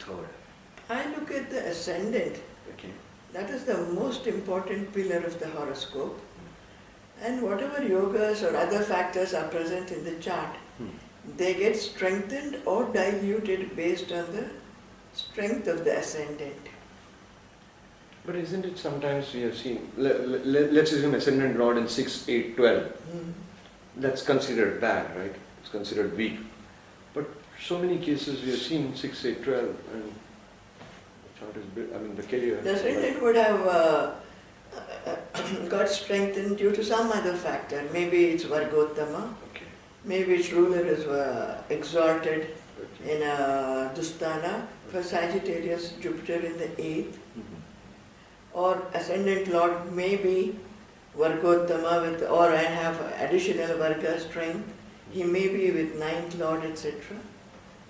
third? I look at the ascendant. Okay. That is the most important pillar of the horoscope. And whatever yogas or other factors are present in the chart, they get strengthened or diluted based on the strength of the ascendant. But isn't it sometimes we have seen, let's assume ascendant Lord in 6, 8, 12. That's considered bad, right? It's considered weak. But so many cases we have seen 6, 8, 12 and the chart is big, I mean the career. The ascendant would have got strengthened due to some other factor. Maybe it's Vargottama, Okay. maybe its ruler is exalted Okay. in Dusthana. For Sagittarius, Jupiter in the 8th. Or ascendant Lord may be Vargottama with, or I have additional Varga strength. He may be with 9th Lord, etc.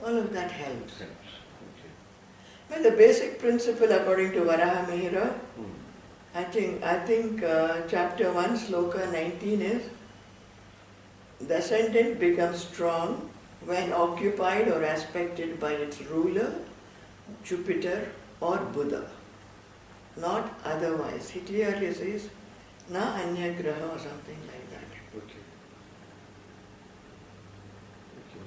All of that helps. Okay. But the basic principle according to Varaha Mihira, I think chapter 1, sloka 19 is, the ascendant becomes strong when occupied or aspected by its ruler, Jupiter or Buddha. Not otherwise. He clearly says, na anya graha or something like that. Okay. Okay.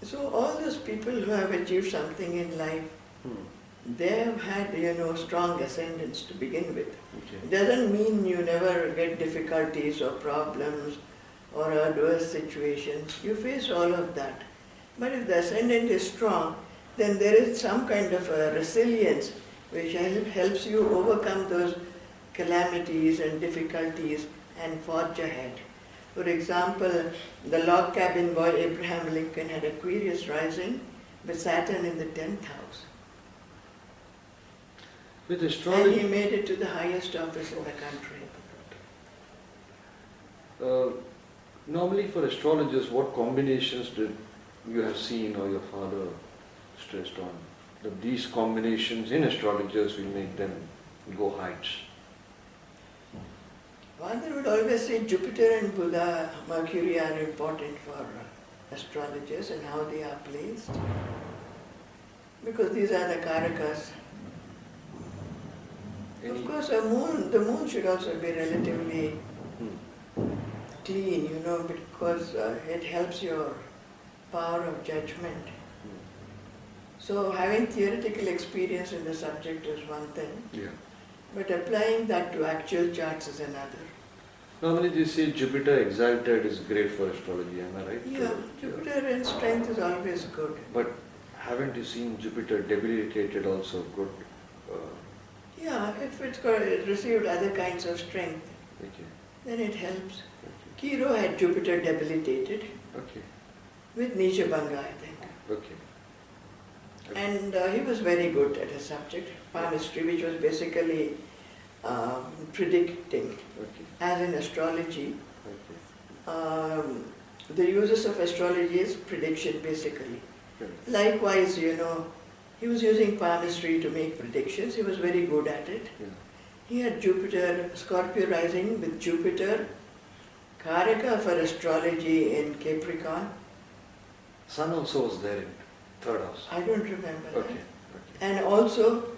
So all those people who have achieved something in life, they have had, strong ascendants to begin with. Okay. It doesn't mean you never get difficulties or problems or adverse situations. You face all of that. But if the ascendant is strong, then there is some kind of a resilience which helps you overcome those calamities and difficulties and forge ahead. For example, the log cabin boy Abraham Lincoln had Aquarius rising with Saturn in the 10th house. With astrology, And he made it to the highest office in the country. Normally for astrologers, what combinations did you have seen or your father stressed on? That these combinations in astrologers will make them go heights. Father would always say Jupiter and Buddha, Mercury are important for astrologers and how they are placed. Because these are the Karakas. Of course, the moon should also be relatively clean, because it helps your power of judgment. So having theoretical experience in the subject is one thing, but applying that to actual charts is another. Normally they say Jupiter exalted is great for astrology, am I right? Yeah, Jupiter in strength is always good. But haven't you seen Jupiter debilitated also good? Yeah, if it's received other kinds of strength, then it helps. Kiro had Jupiter debilitated with Neecha Bhanga, I think. And he was very good at his subject, palmistry, which was basically predicting. As in astrology, the uses of astrology is prediction basically. Likewise, he was using palmistry to make predictions. He was very good at it. He had Jupiter, Scorpio rising with Jupiter, Karaka for astrology in Capricorn. Sun also was there in third house. I don't remember that. And also,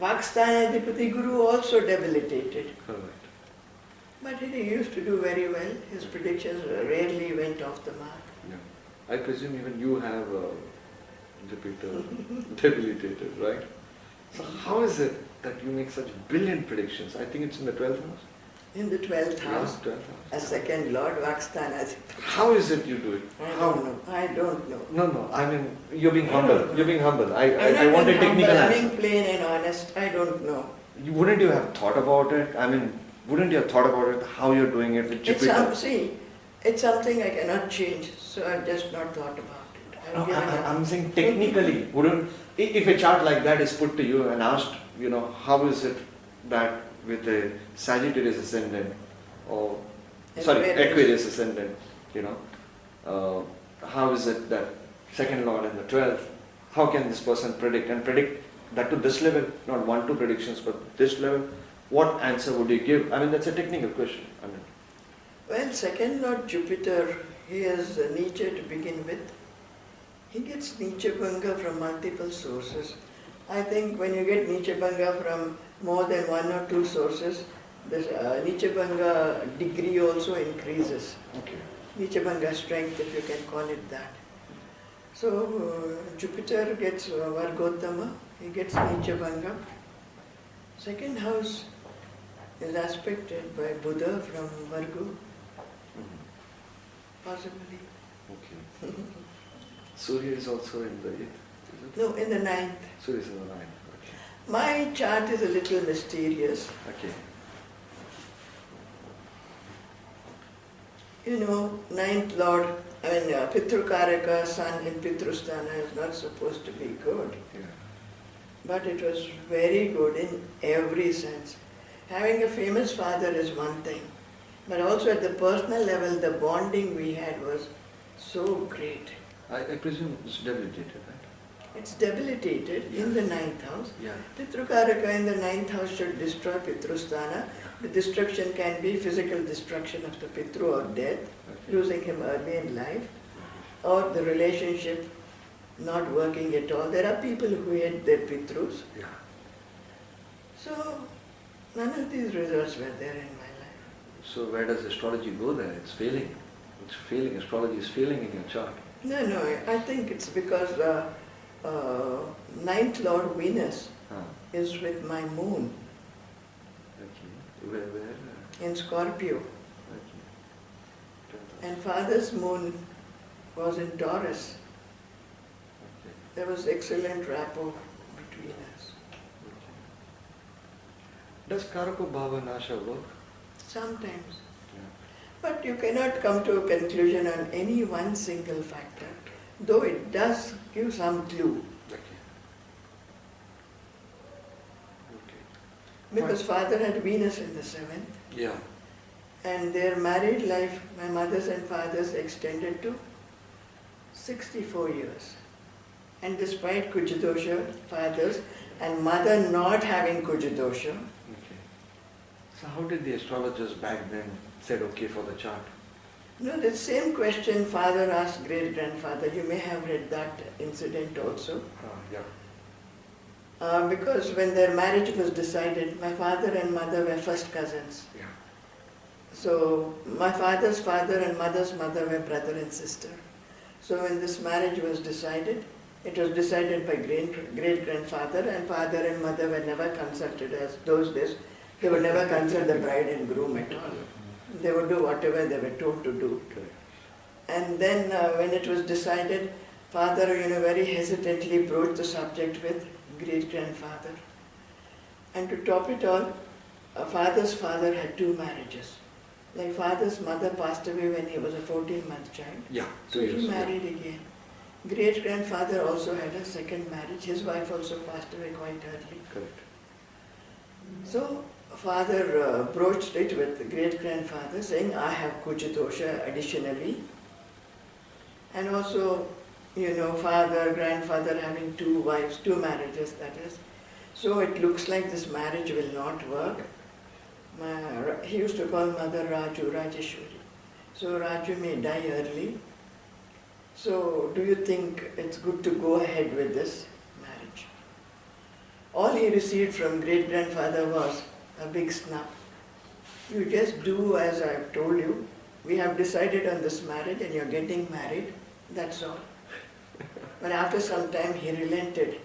Vaksthana Guru also debilitated. Correct. But he used to do very well. His predictions rarely went off the mark. I presume even you have Jupiter debilitated, right? So how is it that you make such brilliant predictions? I think it's in the 12th house. In the 12th house, 12th house. a second Lord, Vaksthana. How is it you do it? I don't know. No, I mean, you're being humble. You're being humble. I I'm want a technical answer. I'm being plain and honest. I don't know. Wouldn't you have thought about it? I mean, wouldn't you have thought about it, how you're doing it with Jupiter? It's something I cannot change, so I've just not thought about it. I'm saying technically, if a chart like that is put to you and asked, how is it that with a Sagittarius ascendant, or Aquarius ascendant, how is it that second Lord in the 12th, how can this person predict that to this level, not 1-2 predictions, but this level? What answer would you give? I mean, that's a technical question. Well, second Lord Jupiter, he is Neecha to begin with. He gets Neecha Bhanga from multiple sources. I think when you get Neecha Bhanga from more than one or two sources, the Neecha Bhanga degree also increases. Okay. Neecha Bhanga strength, if you can call it that. So Jupiter gets Vargottama, he gets Neecha Bhanga. Second house is aspected by Buddha from Vargo, possibly. Okay. Surya is also in the 8th, is it? No, in the 9th. Surya is in the 9th. Okay. My chart is a little mysterious. Okay. You know, 9th Lord, Pitrukaraka, Sun in Pitrusthana is not supposed to be good. Yeah. But it was very good in every sense. Having a famous father is one thing, but also at the personal level, the bonding we had was so great. I presume it's debilitated, right? It's debilitated in the 9th house. Yeah. Pitrukaraka in the 9th house should destroy Pitrusthana. The destruction can be physical destruction of the Pitru or death, Okay. losing him early in life, or the relationship not working at all. There are people who hate their Pitrus. Yeah. So, none of these results were there in my life. So where does astrology go there? It's failing. It's failing. Astrology is failing in your chart. No, I think it's because ninth Lord Venus Huh. is with my moon Okay. Where? in Scorpio, Okay. and father's moon was in Taurus. Okay. There was excellent rapport between us. Okay. Does Karako Bhava Nasha work? Sometimes. Yeah. But you cannot come to a conclusion on any one single factor, though it does give some clue. Okay. Okay. Because father had Venus in the 7th, Yeah. and their married life, my mother's and father's, extended to 64 years. And despite Kuja Dosha, fathers, and mother not having Kuja Dosha, Okay. So how did the astrologers back then said okay for the chart? no, the same question father asked great-grandfather. You may have read that incident also. Yeah. Because when their marriage was decided, my father and mother were first cousins. Yeah. So my father's father and mother's mother were brother and sister. So when this marriage was decided, it was decided by great-grandfather, and father and mother were never consulted. As those days, they would never consult the bride and groom at all. They would do whatever they were told to do. Correct. And then when it was decided, father, very hesitantly broached the subject with great-grandfather. And to top it all, father's father had 2 marriages. Like father's mother passed away when he was a 14-month child. Yeah. So he married again. Great-grandfather also had a second marriage. His wife also passed away quite early. Correct. So father broached it with great-grandfather, saying, I have Kuja Dosha additionally. And also, father, grandfather having 2 wives, 2 marriages, that is. So it looks like this marriage will not work. He used to call mother Raju, Rajeshwari. So Raju may die early. So do you think it's good to go ahead with this marriage? All he received from great-grandfather was a big snub. You just do as I've told you. We have decided on this marriage and you're getting married. That's all. But after some time he relented.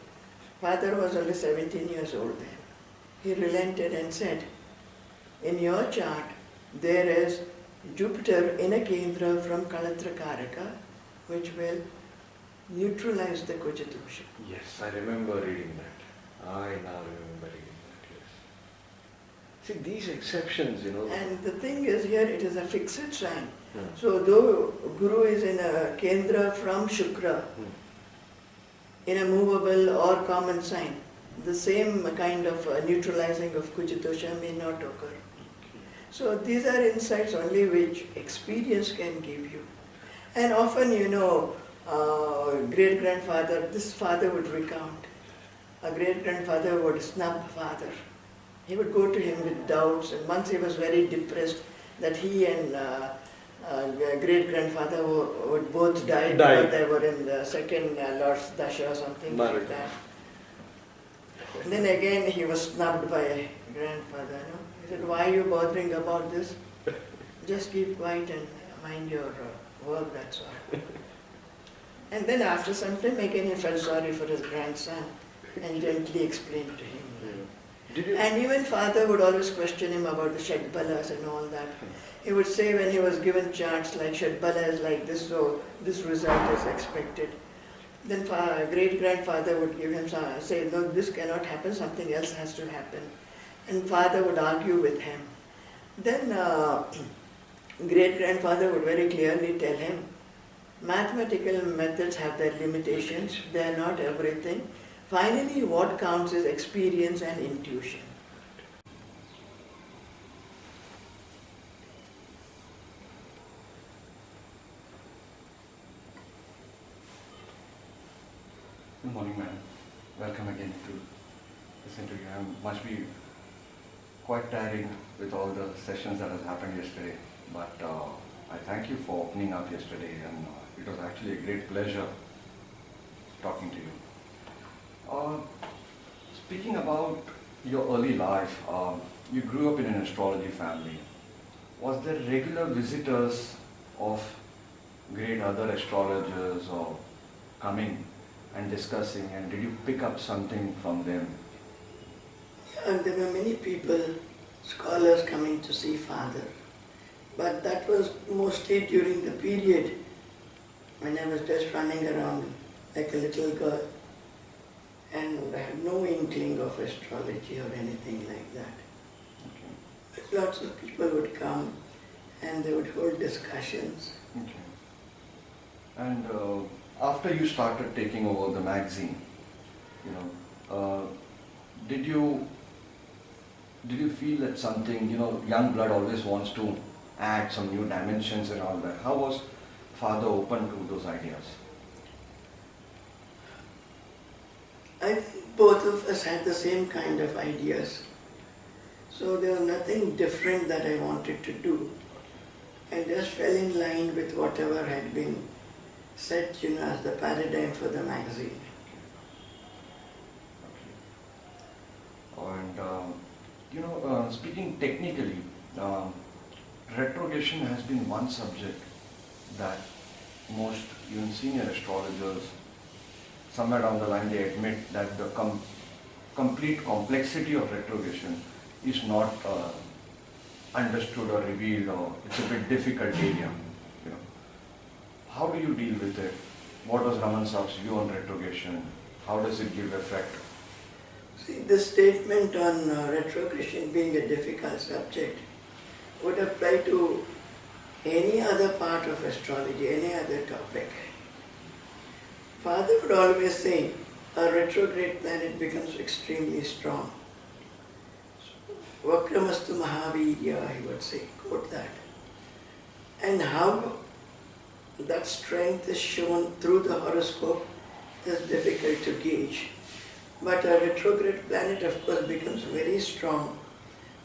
Father was only 17 years old then. He relented and said, in your chart there is Jupiter in a Kendra from Kalatra Karaka, which will neutralize the Kuja Dosha. Yes, I remember reading that. I now remember reading that, yes. See, these exceptions, And the thing is here, it is a fixed sign. Hmm. So though Guru is in a Kendra from Shukra, in a movable or common sign, the same kind of neutralizing of Kuja Dosha may not occur. So these are insights only which experience can give you. And often, great-grandfather, this father would recount. A great-grandfather would snub father. He would go to him with doubts, and once he was very depressed that he and great-grandfather would both died Died. because they were in the second Lord's Dasha or something like Married. that. And then again he was snubbed by grandfather. No? He said, why are you bothering about this? Just keep quiet and mind your work, that's all. And then after some time again he felt sorry for his grandson and gently explained to him. Did you? And even father would always question him about the Shadbalas and all that. He would say when he was given charts like Shadbala is like this, so this result is expected. Then great-grandfather would give him say, no, this cannot happen, something else has to happen. And father would argue with him. Then great-grandfather would very clearly tell him, mathematical methods have their limitations, they are not everything. Finally, what counts is experience and intuition. Good morning, madam. Welcome again to this interview. Must be quite tiring with all the sessions that has happened yesterday, but I thank you for opening up yesterday, and it was actually a great pleasure talking to you. Speaking about your early life, you grew up in an astrology family. Was there regular visitors of great other astrologers or coming and discussing, and did you pick up something from them? And there were many people, scholars coming to see father. But that was mostly during the period when I was just running around like a little girl and I had no inkling of astrology or anything like that. Okay. But lots of people would come and they would hold discussions. Okay. And after you started taking over the magazine, did you feel that something, young blood always wants to add some new dimensions and all that? How was father open to those ideas? I think both of us had the same kind of ideas. So there was nothing different that I wanted to do. I just fell in line with whatever had been set, as the paradigm for the magazine. And, speaking technically, retrogression has been one subject that most even senior astrologers, somewhere down the line, they admit that the complete complexity of retrogression is not understood or revealed, or it's a bit difficult area. How do you deal with it? What was Raman Saab's view on retrogression? How does it give effect? See, the statement on retrogression being a difficult subject would apply to any other part of astrology, any other topic. Father would always say, a retrograde planet becomes extremely strong. Vakramastu Mahavirya, he would say, quote that. And how that strength is shown through the horoscope is difficult to gauge. But a retrograde planet, of course, becomes very strong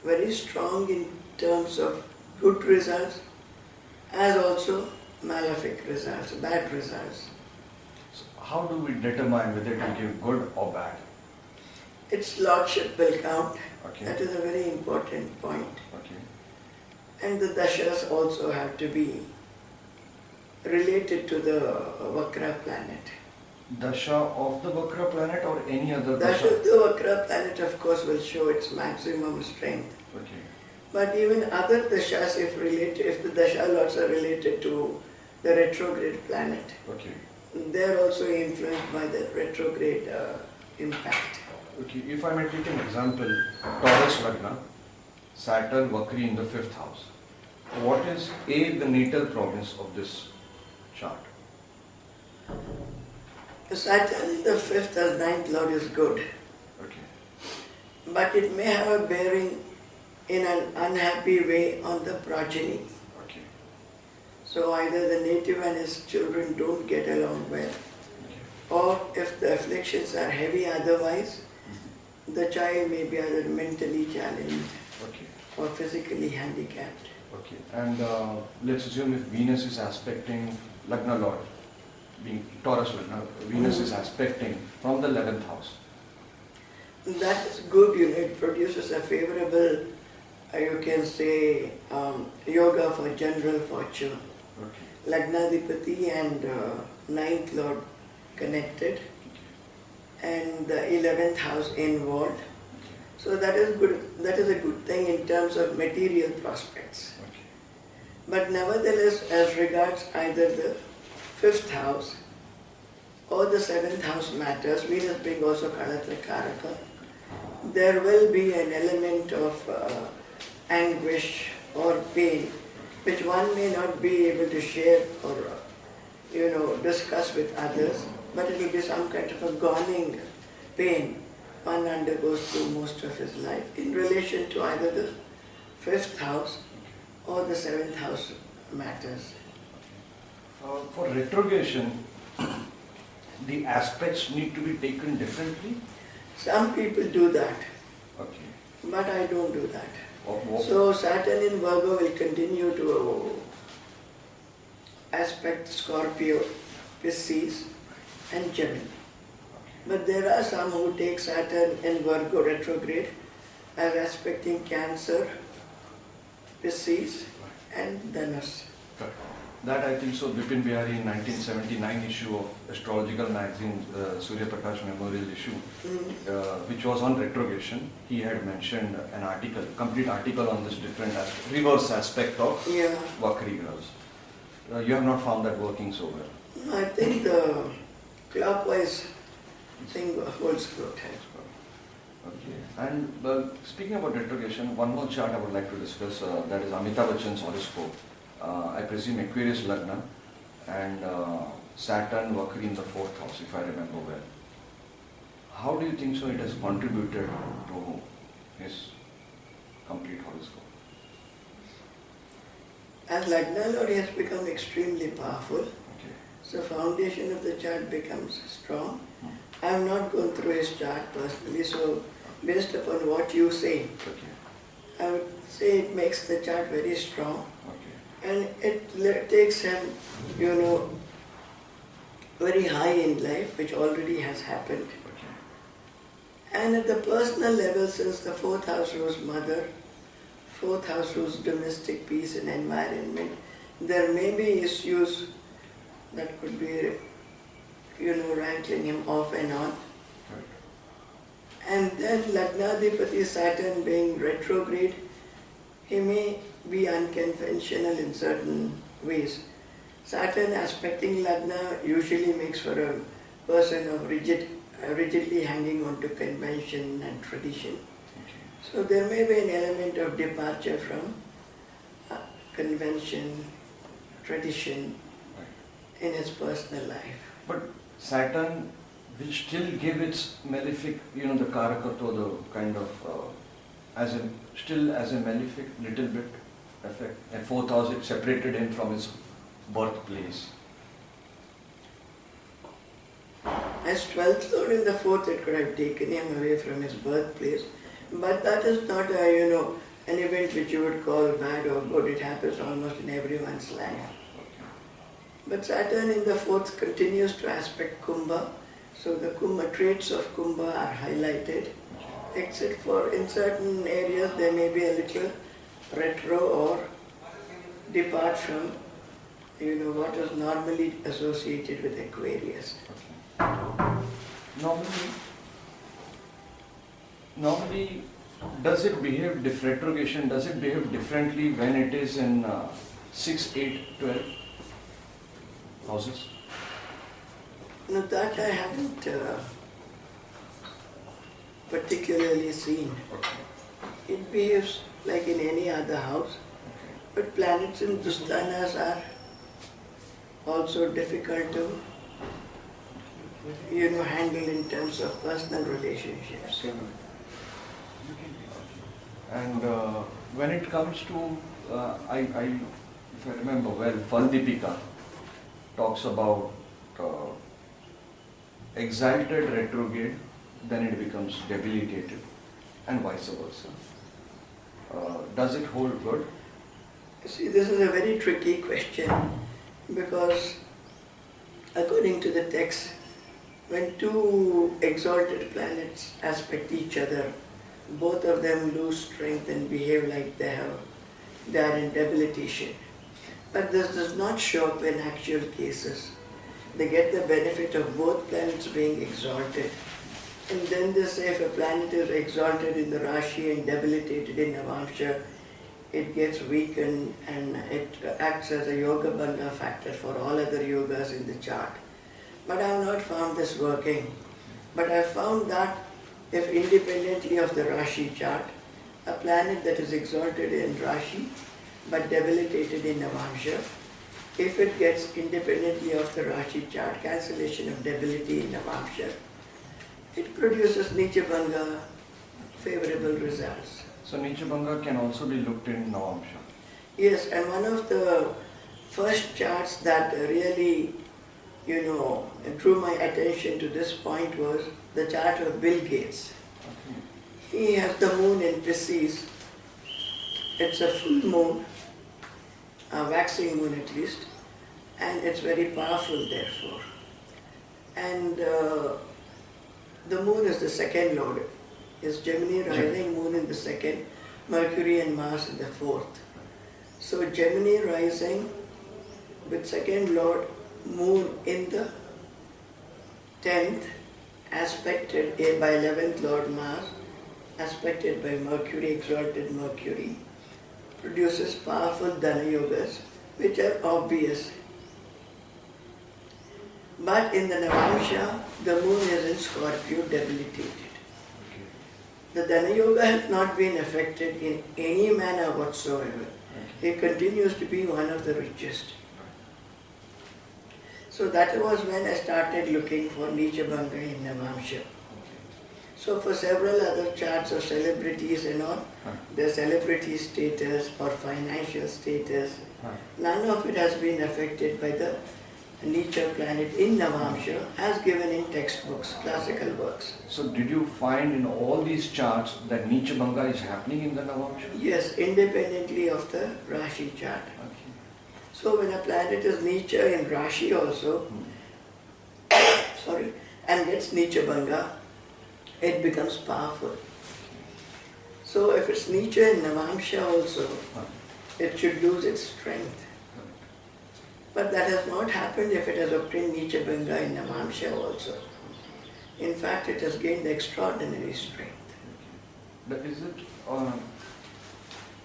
in terms of good results, as also malefic results, bad results. So how do we determine whether it will give good or bad? Its lordship will count. Okay. That is a very important point. Okay. And the dashas also have to be related to the Vakra planet. Dasha of the Vakra planet or any other Dasha Dasha? of the Vakra planet, of course, will show its maximum strength. Okay. But even other dashas, if the dasha lords are related to the retrograde planet, Okay. they are also influenced by the retrograde impact. Okay. If I may take an example, Taurus Lagna, Saturn Vakri in the 5th house. What is the natal province of this chart? Saturn in the 5th as 9th lord is good, Okay. but it may have a bearing in an unhappy way on the progeny. Okay. So either the native and his children don't get along well, Okay. or if the afflictions are heavy otherwise, the child may be either mentally challenged Okay. or physically handicapped. Okay, and let's assume if Venus is aspecting Lagna Lord, being Taurus Lagna, Venus is aspecting from the 11th house. That is good, it produces a favorable, you can say, yoga for general fortune. Okay. Lagnadipati and ninth lord connected, and the 11th house involved. So that is good. That is a good thing in terms of material prospects. Okay. But nevertheless, as regards either the 5th house or the 7th house matters, Venus being also Kalatrakaraka, there will be an element of anguish or pain which one may not be able to share or discuss with others, but it will be some kind of a galling pain one undergoes through most of his life in relation to either the 5th house or the 7th house matters. For retrogression, the aspects need to be taken differently? Some people do that, Okay. but I don't do that. What? So Saturn in Virgo will continue to aspect Scorpio, Pisces and Gemini. But there are some who take Saturn in Virgo retrograde as aspecting Cancer, Pisces and Dhanas. Correct. That I think so, Vipin Bihari in 1979 issue of Astrological magazine, Surya Prakash Memorial issue, which was on retrogression, he had mentioned an article, complete article on this different reverse aspect of Yeah, Vakri girls. You have not found that working so well. I think the clockwise thing holds good. Okay. And speaking about retrogression, one more chart I would like to discuss, that is Amitabh Bachchan's horoscope. I presume Aquarius Lagna and Saturn Vakri in the 4th house, if I remember well. How do you think so it has contributed to his complete horoscope? As Lagna Lord, he has become extremely powerful. Okay. So foundation of the chart becomes strong. I have not gone through his chart personally, so based upon what you say, Okay. I would say it makes the chart very strong. Okay. And it takes him, very high in life, which already has happened. Okay. And at the personal level, since the 4th house rules mother, 4th house rules domestic peace and environment, there may be issues that could be, rankling him off and on. Correct. And then Lagnadipati Saturn being retrograde, he may be unconventional in certain ways. Saturn aspecting Lagna usually makes for a person of rigidly hanging on to convention and tradition. Okay. So there may be an element of departure from convention, tradition Right. in his personal life. But Saturn will still give its malefic, the Karakato, the kind of, still as a malefic little bit effect. And 4th house, it separated him from his birthplace. As 12th Lord in the 4th, it could have taken him away from his birthplace. But that is not an event which you would call bad or good. It happens almost in everyone's life. But Saturn in the 4th continues to aspect Kumbha. So the Kumbha traits of Kumbha are highlighted. Except for in certain areas there may be a little retro or depart from what is normally associated with Aquarius. Normally, does it behave, retrogression, does it behave differently when it is in 6, 8, 12 houses? Now that I haven't particularly seen. Okay. It behaves like in any other house, Okay. but planets in Dusthanas are also difficult to handle in terms of personal relationships. And when it comes to, if I remember well, Faldipika talks about exalted retrograde, then it becomes debilitated, and vice versa. Does it hold good? See, this is a very tricky question because according to the text, when two exalted planets aspect each other, both of them lose strength and behave like they are in debilitation. But this does not show up in actual cases. They get the benefit of both planets being exalted. And then they say if a planet is exalted in the Rashi and debilitated in Navamsha, it gets weakened and it acts as a yoga bhanga factor for all other yogas in the chart. But I have not found this working. But I have found that if independently of the Rashi chart, a planet that is exalted in Rashi but debilitated in Navamsha, if it gets independently of the Rashi chart, cancellation of debility in Navamsha, it produces Neecha Bhanga favorable results. So Neecha Bhanga can also be looked in Navamsha. Yes, and one of the first charts that really, drew my attention to this point was the chart of Bill Gates. Okay. He has the moon in Pisces. It's a full moon, a waxing moon at least, and it's very powerful therefore. And the moon is the second lord. It's Gemini rising, moon in the second, Mercury and Mars in the fourth. So Gemini rising with second lord, moon in the 10th, aspected by 11th lord Mars, aspected by Mercury, exalted Mercury, produces powerful Dhana yogas, which are obvious. But in the Navamsha, the moon is in Scorpio, debilitated. The Dhana yoga has not been affected in any manner whatsoever. It continues to be one of the richest. So that was when I started looking for Neecha Bhanga in Navamsha. So for several other charts of celebrities and all, their celebrity status or financial status, none of it has been affected by the Neecha planet in Navamsha as given in textbooks, classical works. So did you find in all these charts that Neecha Bhanga is happening in the Navamsha? Yes, independently of the Rashi chart. Okay. So when a planet is Neecha in Rashi also, and gets Neecha Bhanga, it becomes powerful. So if it's Neecha in Navamsha also, it should lose its strength. But that has not happened if it has obtained Neecha Bhanga in Navamsha also. In fact, it has gained extraordinary strength. But is it,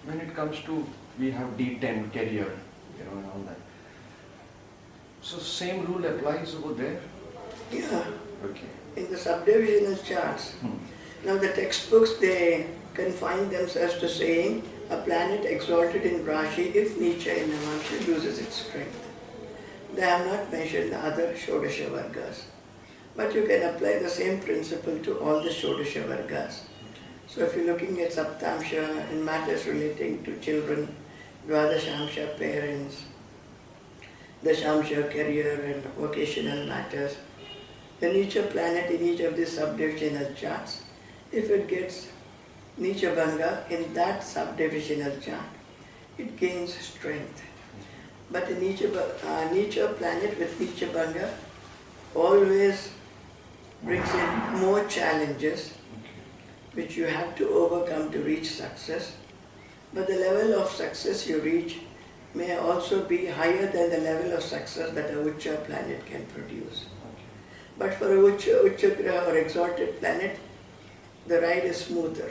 when it comes to, we have D10 career, and all that. So same rule applies over there? Yeah. Okay. In the subdivisional charts. Now the textbooks, they confine themselves to saying a planet exalted in Rashi if Neecha in Navamsha loses its strength. They have not mentioned the other Shodasha Vargas. But you can apply the same principle to all the Shodasha Vargas. So if you're looking at Saptamsha in matters relating to children, Dvadashamsha parents, Dashamsha career and vocational matters, the Neecha planet in each of these subdivisional charts, if it gets Neecha Bhanga in that subdivisional chart, it gains strength. But a Neecha planet with Neecha Bhanga always brings in more challenges which you have to overcome to reach success. But the level of success you reach may also be higher than the level of success that a Ucha planet can produce. But for a Ucha Graha or exalted planet, the ride is smoother.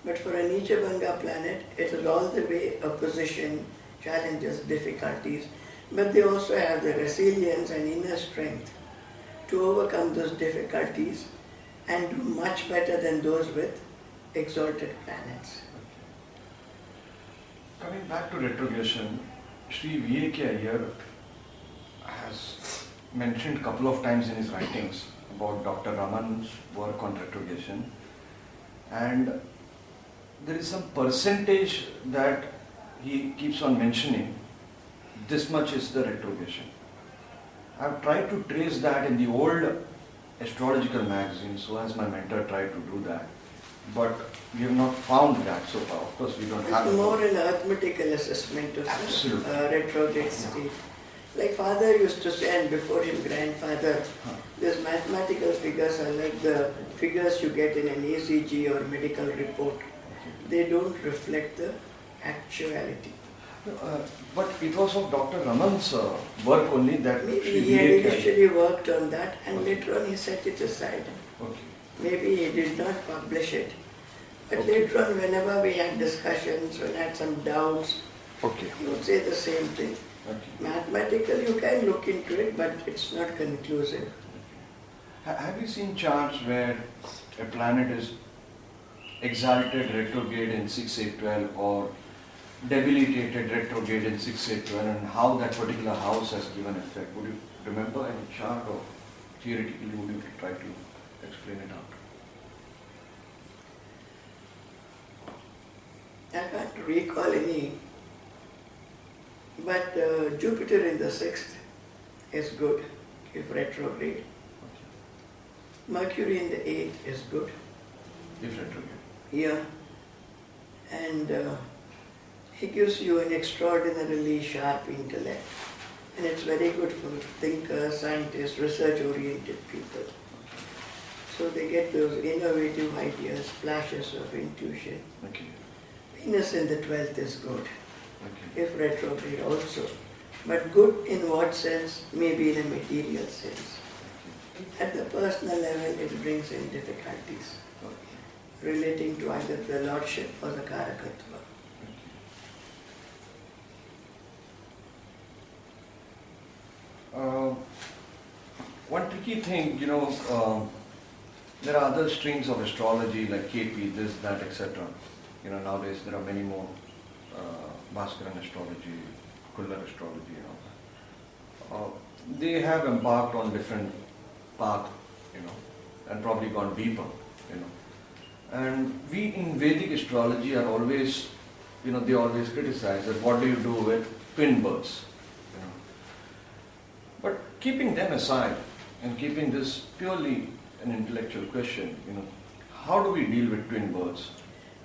But for a Neecha Bhanga planet, it is all the way opposition, challenges, difficulties. But they also have the resilience and inner strength to overcome those difficulties and do much better than those with exalted planets. Coming back to retrogression, Sri V.A.K. Iyer has mentioned a couple of times in his writings about Dr. Raman's work on retrogression, and there is some percentage that he keeps on mentioning, this much is the retrogression. I have tried to trace that in the old astrological magazines, so as my mentor tried to do that. but we have not found that so far. Of course, we don't have It's it. more an arithmetical assessment of Absolutely. the retrograde state. Like father used to say, and before him grandfather, these mathematical figures are like the figures you get in an ECG or medical report. They don't reflect the actuality. But it was of Dr. Raman's work only that Maybe she he had made. initially worked on that and Okay. later on he set it aside. Okay. Maybe he did not publish it. But Okay. later on, whenever we had discussions or had some doubts, Okay. he would say the same thing. Okay. Mathematically, you can look into it, but it's not conclusive. Have you seen charts where a planet is exalted retrograde in 6-8-12 or debilitated retrograde in 6-8-12 and how that particular house has given effect? Would you remember any chart or theoretically would you try to explain it out? I can't recall any, but Jupiter in the 6th is good if retrograde. Mercury in the 8th is good. If retrograde. Yeah. And he gives you an extraordinarily sharp intellect. And it's very good for thinkers, scientists, research-oriented people. So they get those innovative ideas, flashes of intuition. Okay. Venus in the 12th is good, Okay. if retrograde also. But good in what sense? Maybe in a material sense. At the personal level, it brings in difficulties relating to either the Lordship or the Karakatva. One tricky thing, there are other streams of astrology like KP, this, that, etc. Nowadays there are many more Bhaskaran astrology, Kullar astrology, they have embarked on different path, and probably gone deeper, And we in Vedic astrology are always, they always criticize that what do you do with twin births, But keeping them aside and keeping this purely an intellectual question, how do we deal with twin births?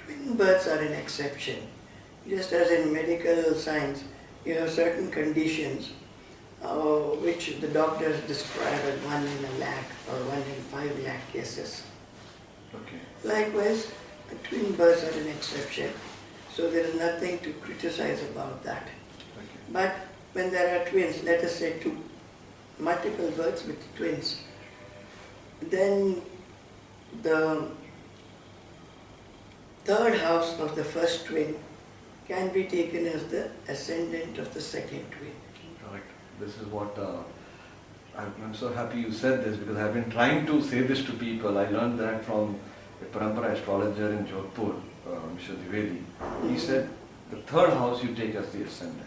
Twin births are an exception. Just as in medical science, you have certain conditions which the doctors describe as 1 in a lakh or 1 in 5 lakh cases. Okay. Likewise, twin births are an exception. So there is nothing to criticize about that. Okay. But when there are twins, let us say multiple births with twins, then the third house of the first twin can be taken as the ascendant of the second twin. Right. This is what I'm so happy you said this because I've been trying to say this to people. I learned that from a Parampara astrologer in Jodhpur, Mr. Divedi. He said the third house you take as the ascendant.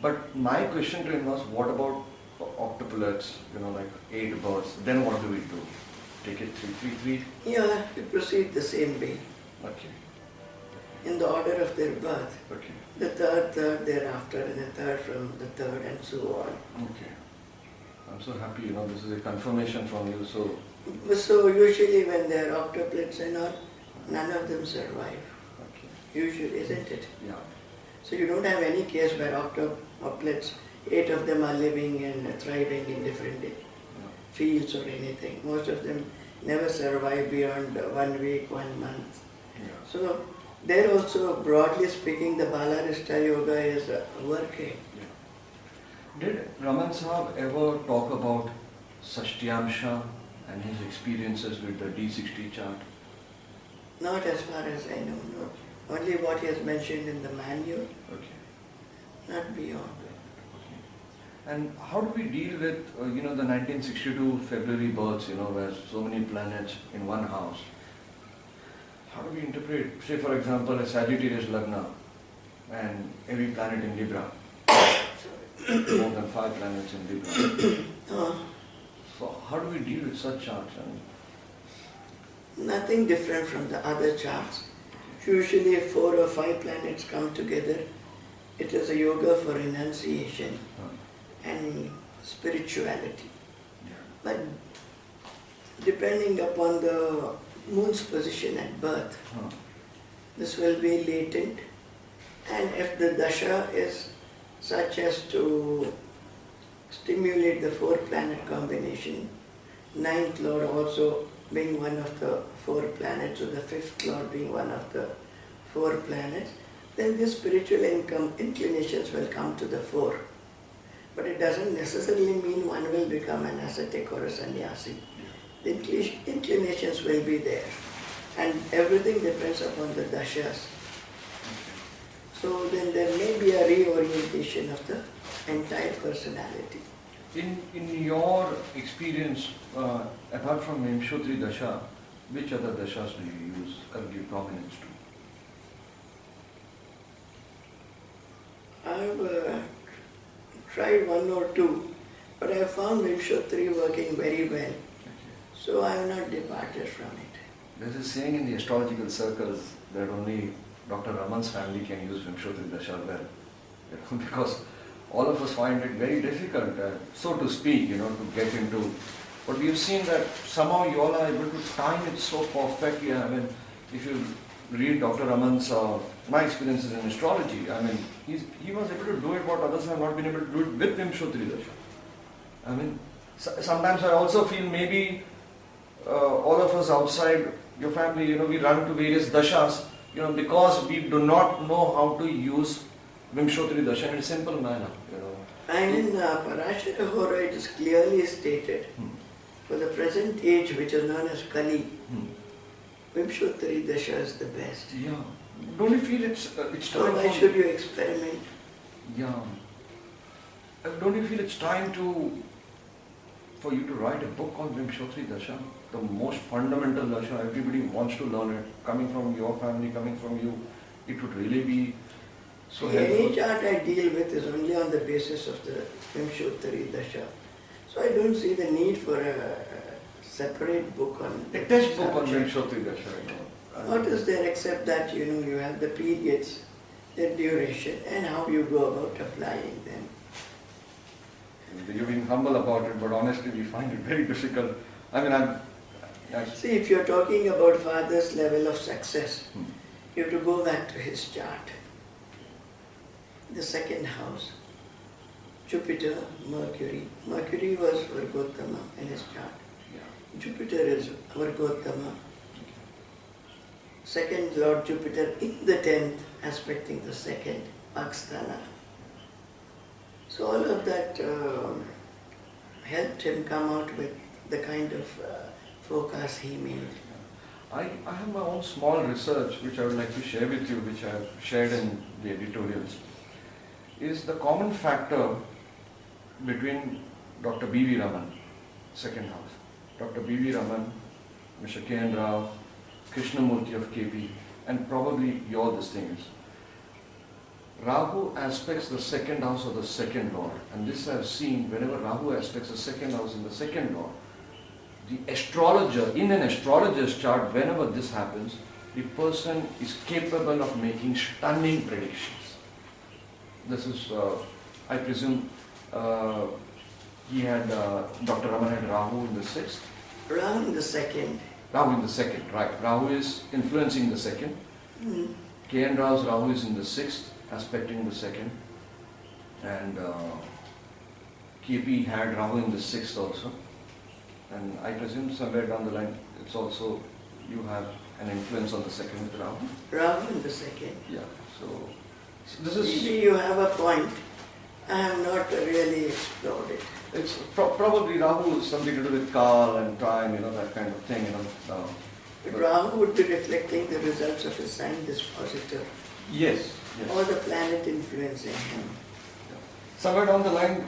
But my question to him was, what about octuplets, like 8 births? Then what do we do? Take it 3-3-3? Yeah, we proceed the same way, Okay. in the order of their birth. Okay. The third thereafter, and the third from the third, and so on. Okay. I'm so happy, this is a confirmation from you. So usually when there are octuplets and all, none of them survive. Okay. Usually, isn't it? Yeah. So you don't have any case where octuplets, 8 of them are living and thriving in different fields or anything. Most of them never survive beyond 1 week, 1 month. Yeah. So there also, broadly speaking, the Balarishta Yoga is working. Yeah. Did Raman Sahab ever talk about Shashtiamsha and his experiences with the D60 chart? Not as far as I know, no. Only what he has mentioned in the manual, Okay. not beyond. Okay. And how do we deal with, the 1962 February births, where so many planets in one house? How do we interpret, say for example, a Sagittarius Lagna and every planet in Libra? More than 5 planets in Libra. So how do we deal with such charts? Nothing different from the other charts. Usually if 4 or 5 planets come together, it is a yoga for renunciation and spirituality. But depending upon the moon's position at birth. Huh. This will be latent, and if the dasha is such as to stimulate the four planet combination, ninth lord also being one of the four planets, or the fifth lord being one of the four planets, then these spiritual inclinations will come to the fore. But it doesn't necessarily mean one will become an ascetic or a sannyasi. The inclinations will be there, and everything depends upon the dashas. So then there may be a reorientation of the entire personality. In your experience, apart from Vimshottari Dasha, which other dashas do you use or give prominence to? I've tried one or two, but I have found Vimshottari working very well. So I have not departed from it. There's a saying in the astrological circles that only Dr. Raman's family can use Vimshottari Dasha well. Because all of us find it very difficult, so to speak, to get into. But we've seen that somehow you all are able to time it so perfectly. I mean, if you read Dr. Raman's, my experiences in astrology, I mean, he was able to do it what others have not been able to do it with Vimshottari Dasha. I mean, sometimes I also feel maybe all of us outside your family, we run to various dashas, because we do not know how to use Vimshottari Dasha in a simple manner, And in Parashara Hora it is clearly stated, for the present age which is known as Kali, Vimshottari Dasha is the best. Yeah. Don't you feel it's So time why for- should you experiment? Yeah. Don't you feel it's time for you to write a book on Vimshottari Dasha? The most fundamental Dasha, everybody wants to learn it. Coming from your family, coming from you, it would really be so Any helpful. chart I deal with is only on the basis of the Vimshottari Dasha. So I don't see the need for a separate book on A test book on subject. Vimshottari Dasha, What is there except that you have the periods, their duration, and how you go about applying them. You're being humble about it, but honestly we find it very difficult. I mean, See, if you're talking about father's level of success, you have to go back to his chart. The second house, Jupiter, Mercury. Mercury was Vargottama in his chart. Jupiter is Vargottama. Second Lord Jupiter in the 10th, aspecting the second, Paksthana. So all of that helped him come out with the kind of forecast he made. I have my own small research which I would like to share with you, which I have shared in the editorials, is the common factor between Dr. B.V. Raman, second house, Dr. B.V. Raman, Mr. K.N. Rao, Krishnamurti of KP, and probably your this thing is, Rahu aspects the second house of the second lord, and this I have seen whenever Rahu aspects the second house in the second lord, the astrologer, in an astrologer's chart, whenever this happens, the person is capable of making stunning predictions. This is, I presume, he had, Dr. Raman had Rahu in the 6th. Rahu in the second. Rahu in the 2nd, right. Rahu is influencing the 2nd. K.N. Rao's Rahu is in the 6th, aspecting the 2nd. And KP had Rahu in the 6th also. And I presume somewhere down the line, it's also, you have an influence on the 2nd with Rahu. Rahu in the second. Yeah, so this is, Maybe you have a point. I have not really explored it. it's probably Rahu is something to do with Kal and time, that kind of thing, But Rahu would be reflecting the results of his sign dispositor, Yes, or yes. the planet influencing him. Somewhere down the line,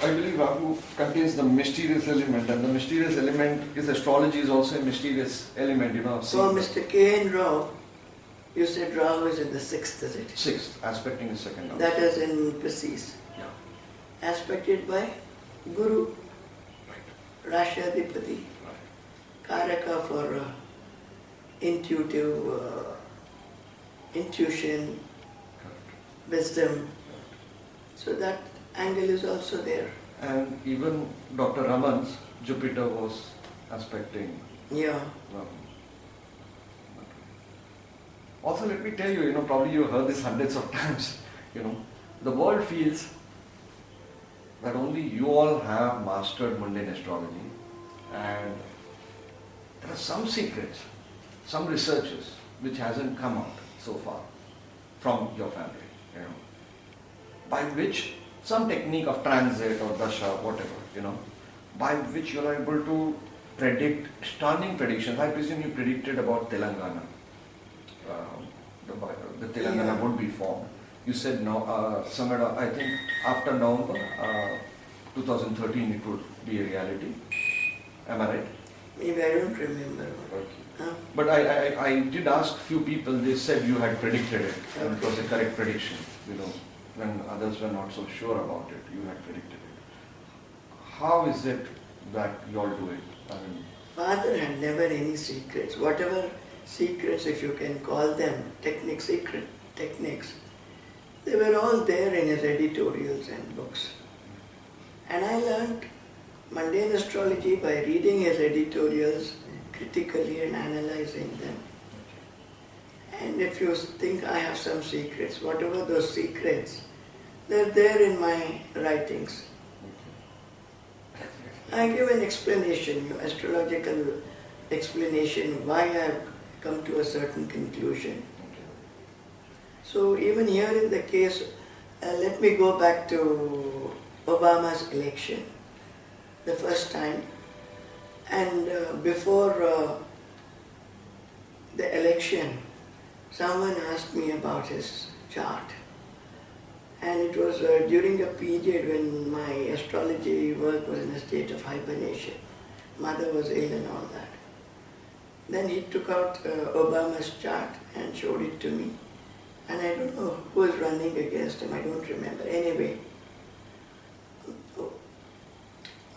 I believe Rahu contains the mysterious element, and the mysterious element is astrology is also a mysterious element, So Mr. K.N. Rao, you said Rahu is in the 6th, is it? 6th, aspecting the 2nd house. That is in Pisces. Yeah. Aspected by Guru, Right. Rashadipati, Karaka for intuition, Correct. wisdom. So that angle is also there. And even Dr. Raman's Jupiter was aspecting Yeah. Rahu. Also, let me tell you, probably you've heard this hundreds of times, the world feels that only you all have mastered mundane astrology, and there are some secrets, some researches which hasn't come out so far from your family, by which some technique of transit or dasha, whatever, by which you are able to predict stunning predictions. I presume you predicted about Telangana. The Telangana would be formed. You said no, somewhere, I think after November 2013 it would be a reality. Am I right? Maybe I don't remember. Okay. But I did ask few people, they said you had predicted it, and it was a correct prediction, when others were not so sure about it, you had predicted it. How is it that you all do it? Father had never any secrets. Whatever secrets, if you can call them, secret techniques, they were all there in his editorials and books. And I learned mundane astrology by reading his editorials critically and analyzing them. And if you think I have some secrets, whatever those secrets, they're there in my writings. I give an explanation, astrological explanation, why I have come to a certain conclusion. So even here in the case, let me go back to Obama's election, the first time. And before the election, someone asked me about his chart. And it was during a period when my astrology work was in a state of hibernation. Mother was ill and all that. Then he took out Obama's chart and showed it to me. And I don't know who was running against him, I don't remember. Anyway,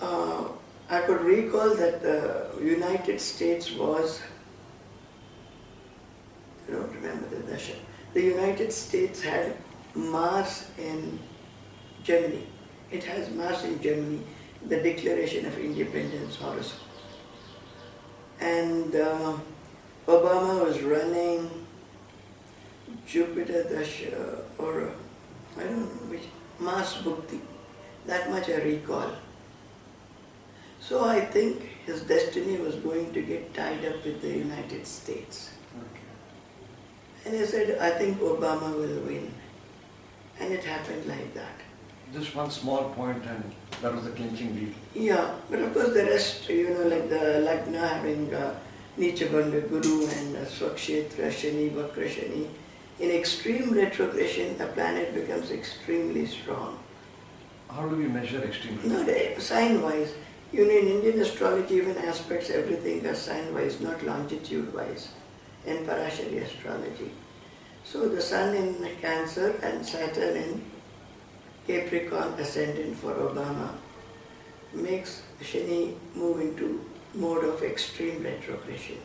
I could recall that the United States was, I don't remember the Dasha. The United States had Mars in Germany. It has Mars in Germany, the Declaration of Independence Horoscope. And Obama was running Jupiter Dasha, or I don't know which, Mars Bhukti. That much I recall. So I think his destiny was going to get tied up with the United States. Okay. And he said, I think Obama will win. And it happened like that. Just one small point, and that was the clinching deal. Yeah, but of course the rest, like the Lagna having Neecha, Bhanga, Guru and Swakshetra, Shani, Vakra Shani. In extreme retrogression, a planet becomes extremely strong. How do we measure extreme? No, sign-wise. In Indian astrology, even aspects everything are sign-wise, not longitude-wise, in Parashari astrology. So the Sun in Cancer and Saturn in Capricorn ascendant for Obama makes Shani move into mode of extreme retrogression.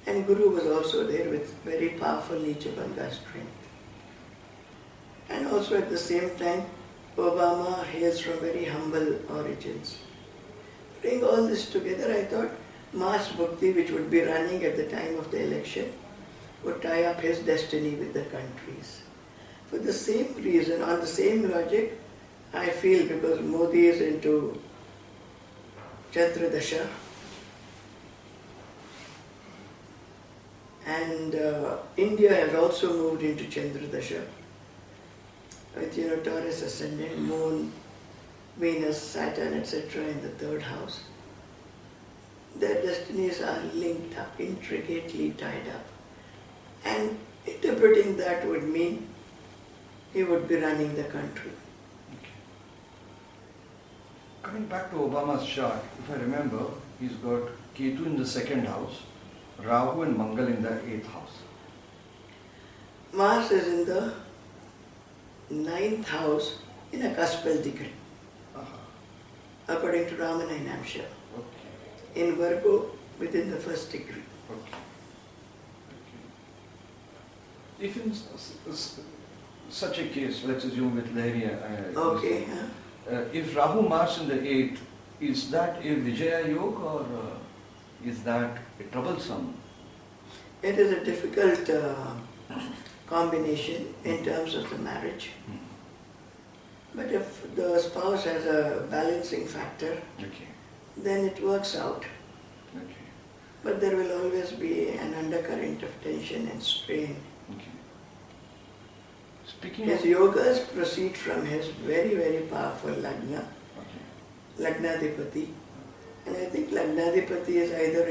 And Guru was also there with very powerful Neecha Bhanga strength. And also at the same time, Obama hails from very humble origins. Putting all this together, I thought Mars Bhukti, which would be running at the time of the election, would tie up his destiny with the country's. For the same reason, on the same logic, I feel because Modi is into Chandra Dasha, and India has also moved into Chandra Dasha with Taurus ascendant, Moon, Venus, Saturn, etc. in the third house. Their destinies are linked up, intricately tied up. And interpreting that would mean he would be running the country. Okay. Coming back to Obama's chart, if I remember, he's got Ketu in the second house, Rahu and Mangal in the 8th house. Mars is in the 9th house in a cuspal degree, according to Raman and Amsha. Okay. In Virgo, within the first degree. Okay. If in such a case, let's assume with Lahiriya, if Rahu Mars in the 8th, is that a Vijaya Yoga or is that a troublesome? It is a difficult combination in terms of the marriage. But if the spouse has a balancing factor, Okay. then it works out. Okay. But there will always be an undercurrent of tension and strain. Okay. Speaking His of yogas proceed from his very, very powerful Lagna, okay. Lagnadipati. And I think Lagnadipati is either